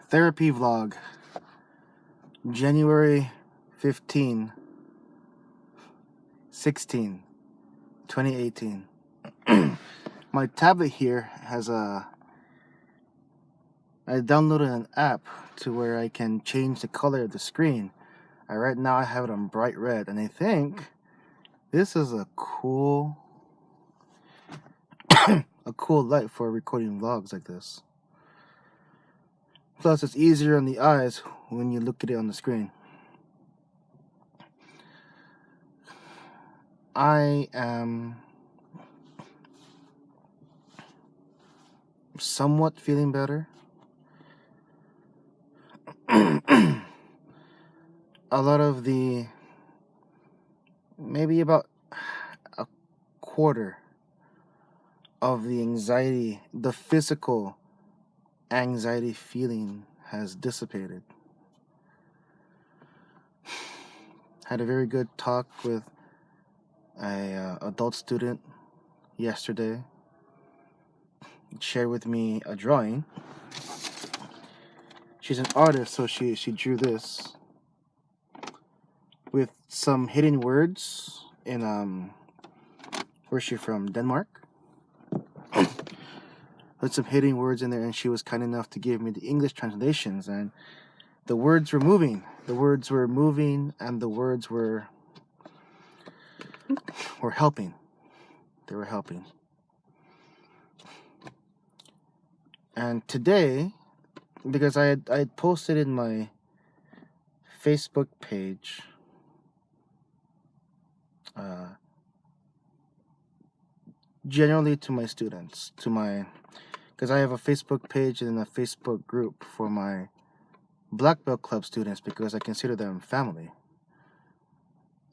Therapy vlog, January 15, 16, 2018. My tablet here has I downloaded an app to where I can change the color of the screen. Right now I have it on bright red, and I think this is a cool light for recording vlogs like this. Plus, it's easier on the eyes when you look at it on the screen. I am somewhat feeling better. A lot of maybe about a quarter of the anxiety, the physical anxiety feeling has dissipated. Had a very good talk with a adult student yesterday. Shared with me a drawing. She's an artist, so she drew this with some hidden words in where's she from? Denmark. With some hidden words in there, and she was kind enough to give me the English translations, and the words were moving. The words were moving, and the words were helping. They were helping. And today, because I had posted in my Facebook page generally to my students, because I have a Facebook page and a Facebook group for my Black Belt Club students, because I consider them family.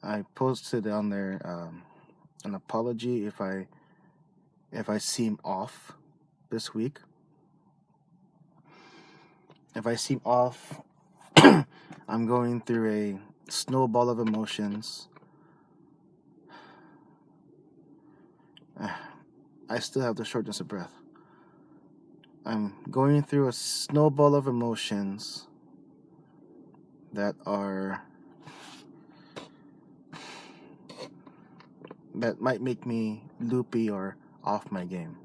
I posted on there an apology if I seem off this week. If I seem off, I'm going through a snowball of emotions. I still have the shortness of breath. I'm going through a snowball of emotions that might make me loopy or off my game.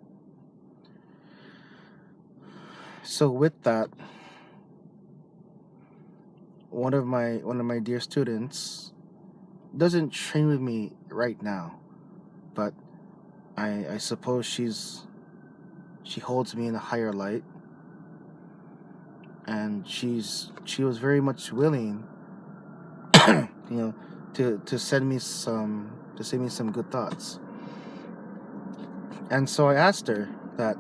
So with that, one of my dear students doesn't train with me right now, but I suppose she holds me in a higher light, and she was very much willing to send me some good thoughts. And so I asked her that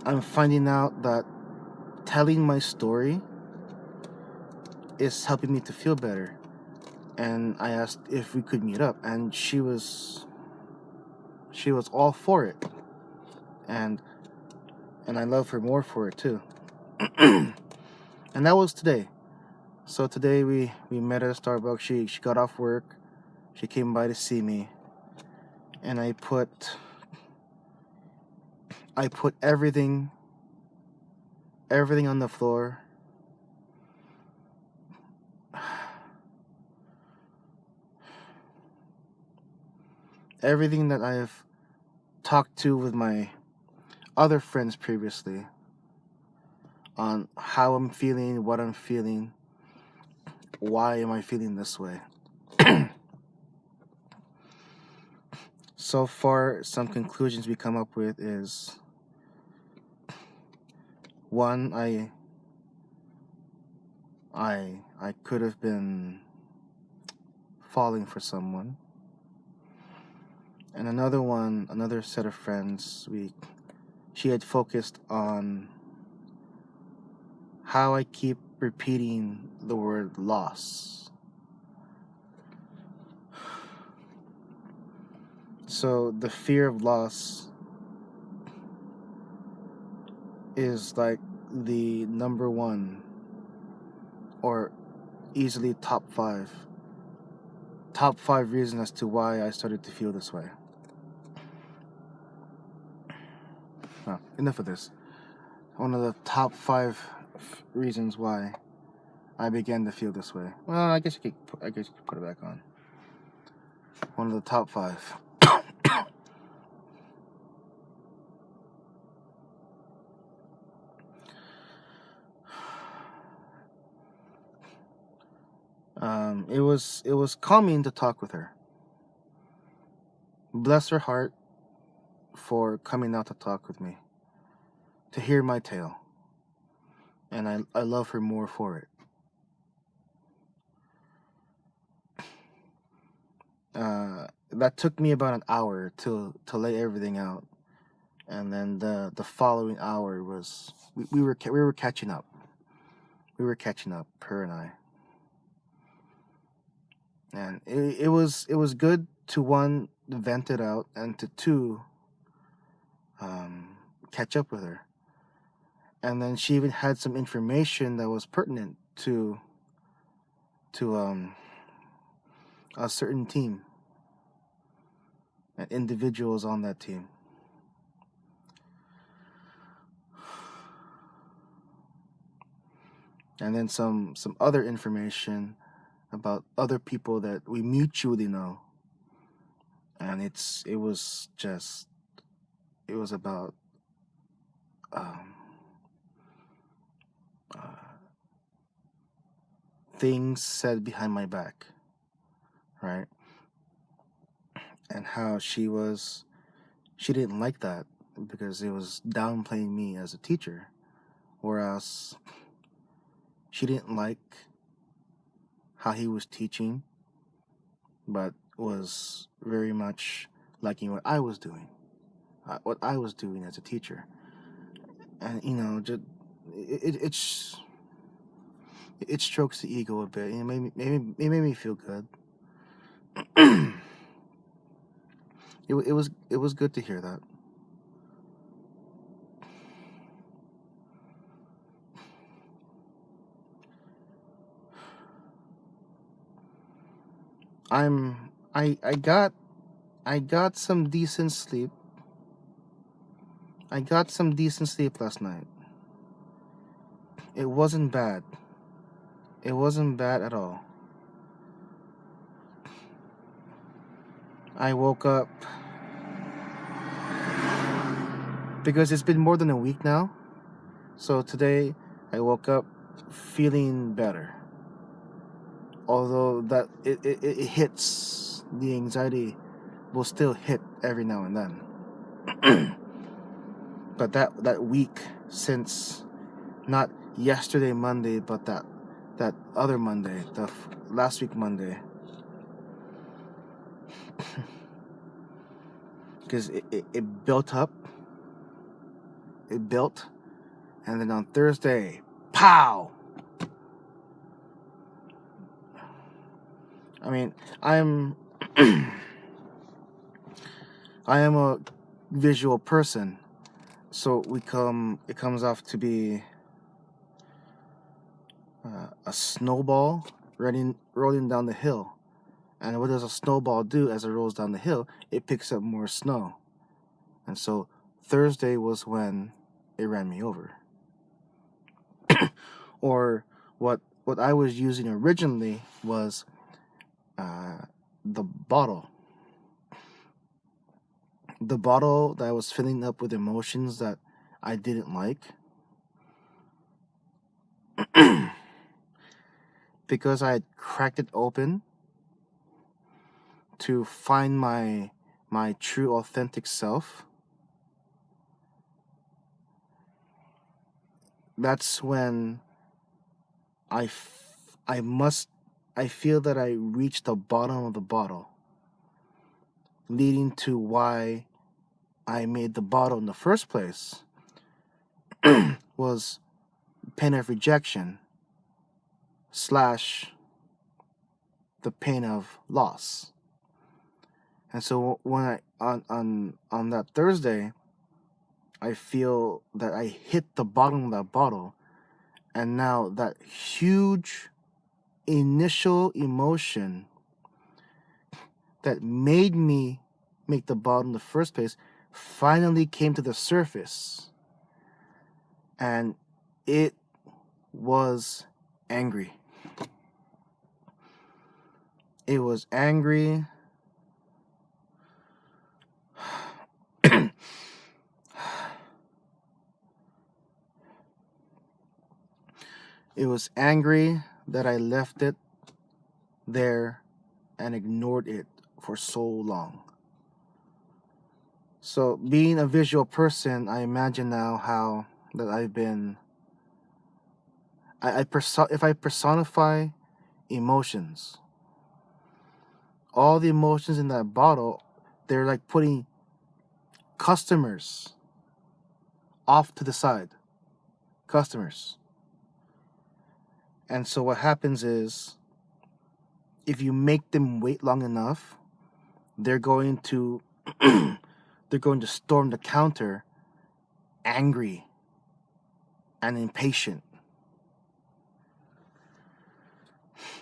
I'm finding out that telling my story is helping me to feel better, and I asked if we could meet up, and she was all for it, and I love her more for it too. And that was today. So today we met at a Starbucks. She got off work, she came by to see me, and I put everything on the floor. Everything that I've talked to with my other friends previously on how I'm feeling, what I'm feeling, why am I feeling this way. So far, some conclusions we come up with is, one, I could have been falling for someone. And another set of friends, she had focused on how I keep repeating the word loss. So the fear of loss is like the number one, or easily top five reasons as to why I started to feel this way. Enough of this. One of the top 5 reasons why I began to feel this way. Well, I guess you could put it back on. One of the top 5. It was calming to talk with her. Bless her heart for coming out to talk with me, to hear my tale, and I love her more for it. That took me about an hour to lay everything out, and then the following hour was we were catching up. We were catching up, her and I, and it was good to, one, vent it out, and to two, catch up with her. And then she even had some information that was pertinent to a certain team and individuals on that team. And then some other information about other people that we mutually know. And it was about things said behind my back, right? And how she didn't like that because it was downplaying me as a teacher, whereas she didn't like how he was teaching, but was very much liking what I was doing as a teacher. And just it strokes the ego a bit. It made me feel good. It was good to hear that. I got some decent sleep. I got some decent sleep last night. It wasn't bad. It wasn't bad at all. I woke up because it's been more than a week now. So today I woke up feeling better. Although that it hits, the anxiety will still hit every now and then. But that week since, not yesterday Monday, but that other Monday, last week Monday, because it built up. It built, and then on Thursday, pow! I mean, I am a visual person, so it comes off to be a snowball rolling down the hill. And what does a snowball do as it rolls down the hill? It picks up more snow. And so Thursday was when it ran me over. Or what I was using originally was the bottle. The bottle that I was filling up with emotions that I didn't like. Because I had cracked it open to find my true authentic self. That's when I feel that I reached the bottom of the bottle, leading to why I made the bottle in the first place was pain of rejection / the pain of loss. And so when I on that Thursday, I feel that I hit the bottom of that bottle, and now that huge initial emotion that made me make the bottle in the first place finally came to the surface, and it was angry. It was angry. It was angry that I left it there and ignored it for so long. So, being a visual person, I imagine now how that I've been. If I personify emotions, all the emotions in that bottle, they're like putting customers off to the side. Customers. And so what happens is, if you make them wait long enough, they're going to they're going to storm the counter angry and impatient.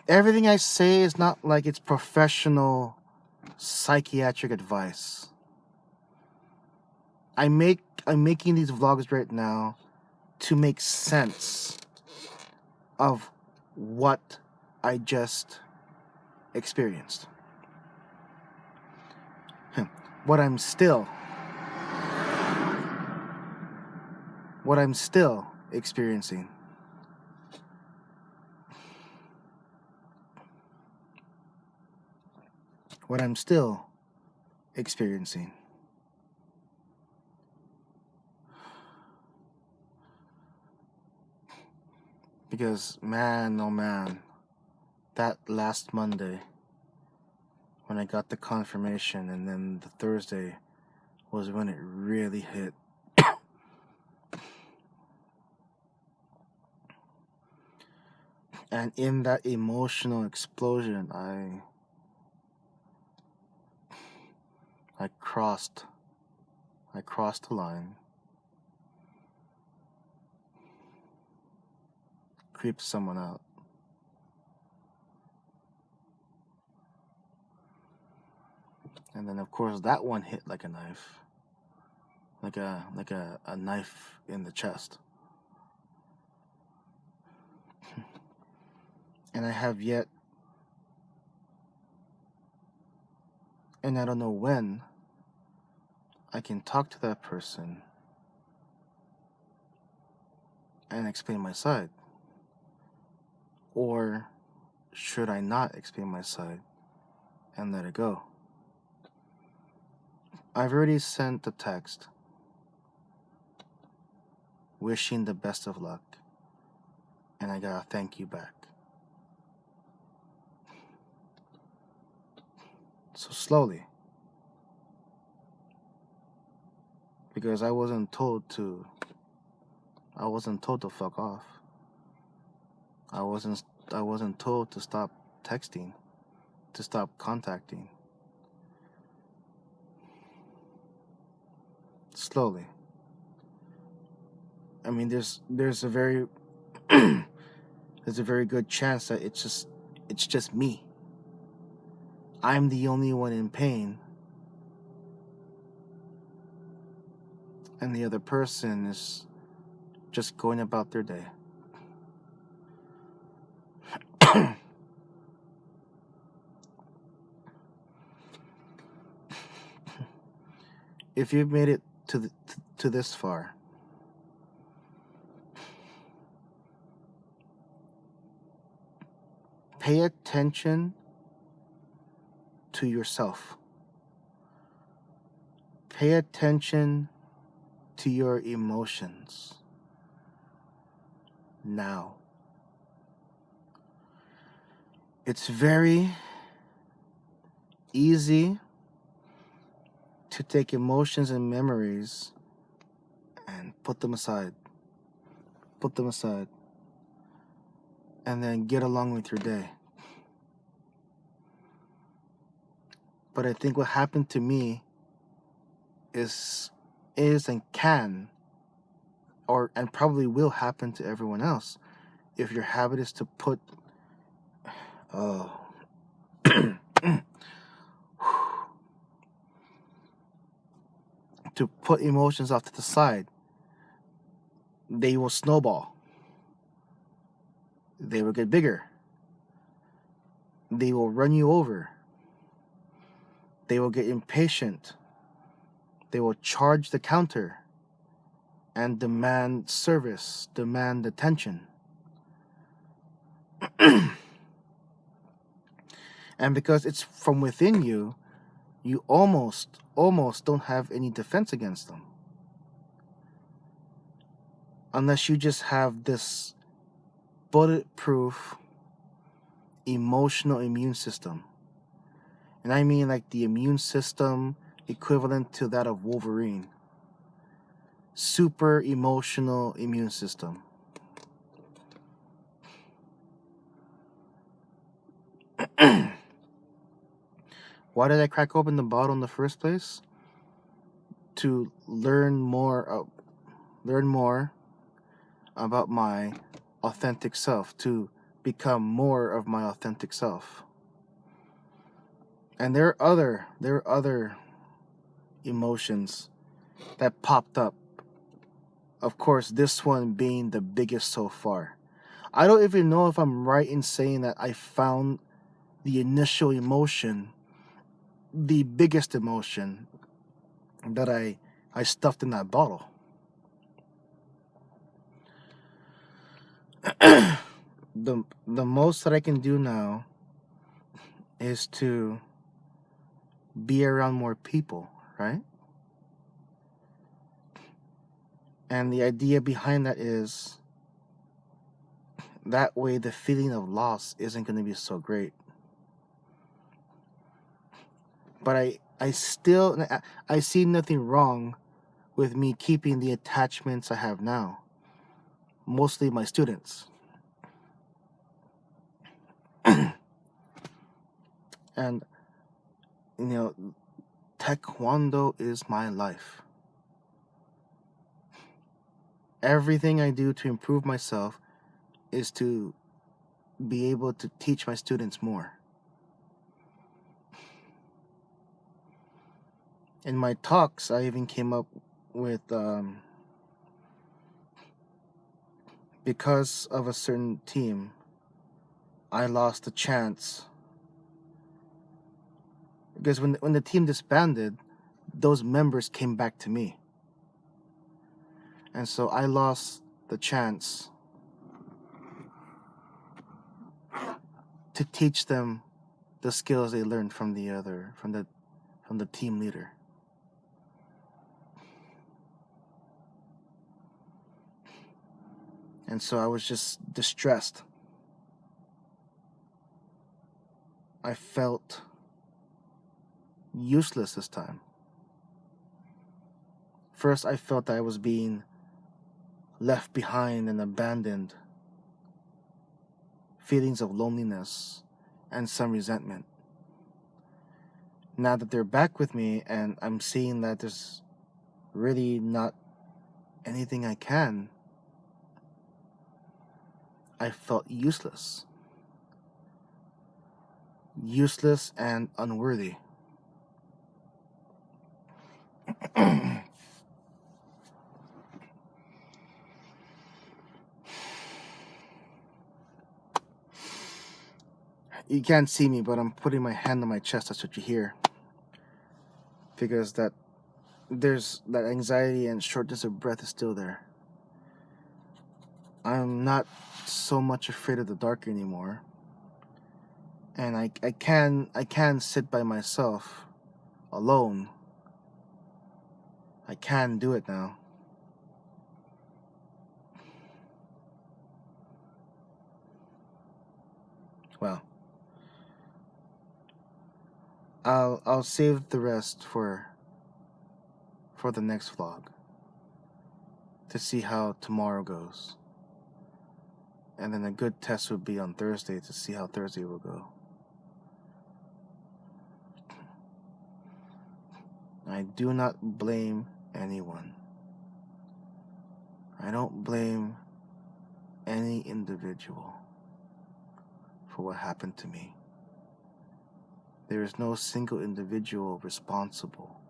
Everything I say is not like it's professional psychiatric advice. I'm making these vlogs right now to make sense of what I just experienced. What I'm still experiencing. What I'm still experiencing. Because man, oh man, that last Monday when I got the confirmation, and then the Thursday was when it really hit. And in that emotional explosion, I crossed the line, creeped someone out. And then of course that one hit like a knife. Like a knife in the chest. And I have yet, and I don't know when I can talk to that person and explain my side. Or should I not explain my side and let it go? I've already sent a text wishing the best of luck, and I got a thank you back. So slowly, because I wasn't told to fuck off. I wasn't told to stop texting, to stop contacting. Slowly. I mean, there's a very there's a very good chance that it's just me. I'm the only one in pain, and the other person is just going about their day. If you've made it to this far, pay attention to yourself. Pay attention to your emotions now. It's very easy to take emotions and memories and put them aside. And then get along with your day. But I think what happened to me is and can, and probably will happen to everyone else, if your habit is to put to put emotions off to the side. They will snowball. they will get bigger. They will run you over. They will get impatient. They will charge the counter and demand service, demand attention. And because it's from within you, you almost don't have any defense against them. Unless you just have this bulletproof emotional immune system. And I mean like the immune system equivalent to that of Wolverine. Super emotional immune system. Why did I crack open the bottle in the first place? To learn more about my authentic self, to become more of my authentic self. And there are other emotions that popped up. Of course, this one being the biggest so far. I don't even know if I'm right in saying that I found the initial emotion, the biggest emotion that I stuffed in that bottle. The most that I can do now is to be around more people, right? And the idea behind that is that way the feeling of loss isn't going to be so great. But I see nothing wrong with me keeping the attachments I have now, mostly my students. And Taekwondo is my life. Everything I do to improve myself is to be able to teach my students more. In my talks, I even came up with, because of a certain team, I lost a chance. Because when the team disbanded, those members came back to me. And so I lost the chance to teach them the skills they learned from the team leader. And so I was just distressed. I felt useless this time. First, I felt that I was being left behind and abandoned. Feelings of loneliness and some resentment. Now that they're back with me and I'm seeing that there's really not anything I can, I felt useless. Useless and unworthy. You can't see me, but I'm putting my hand on my chest. That's what you hear. Because there's that anxiety and shortness of breath is still there. I'm not so much afraid of the dark anymore. And I can sit by myself alone. I can do it now. Well, I'll save the rest for the next vlog to see how tomorrow goes. And then a good test would be on Thursday to see how Thursday will go. I do not blame anyone. I don't blame any individual for what happened to me. There is no single individual responsible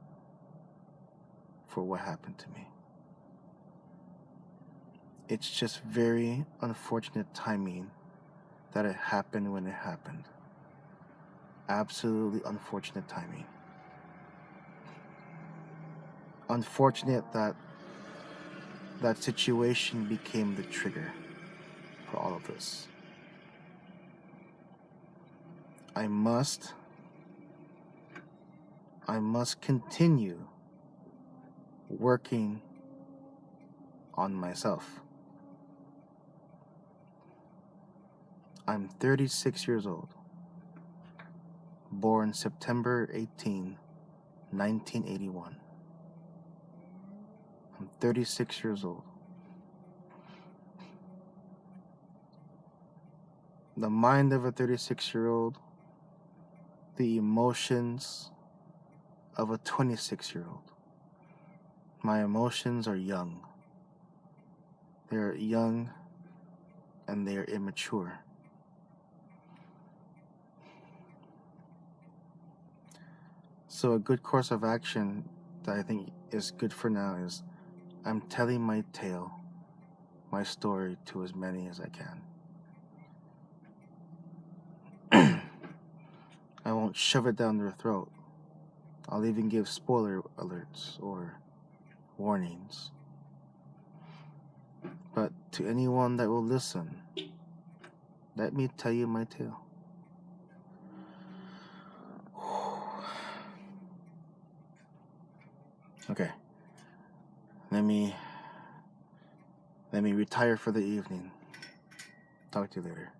for what happened to me. It's just very unfortunate timing that it happened when it happened. Absolutely unfortunate timing. Unfortunate that that situation became the trigger for all of this. I must continue working on myself. I'm 36 years old, born September 18, 1981. I'm 36 years old. The mind of a 36-year-old, the emotions of a 26-year-old. My emotions are young. They're young and they are immature. So a good course of action that I think is good for now is I'm telling my tale, my story to as many as I can. I won't shove it down their throat. I'll even give spoiler alerts or warnings. But to anyone that will listen, let me tell you my tale. Okay. Let me retire for the evening. Talk to you later.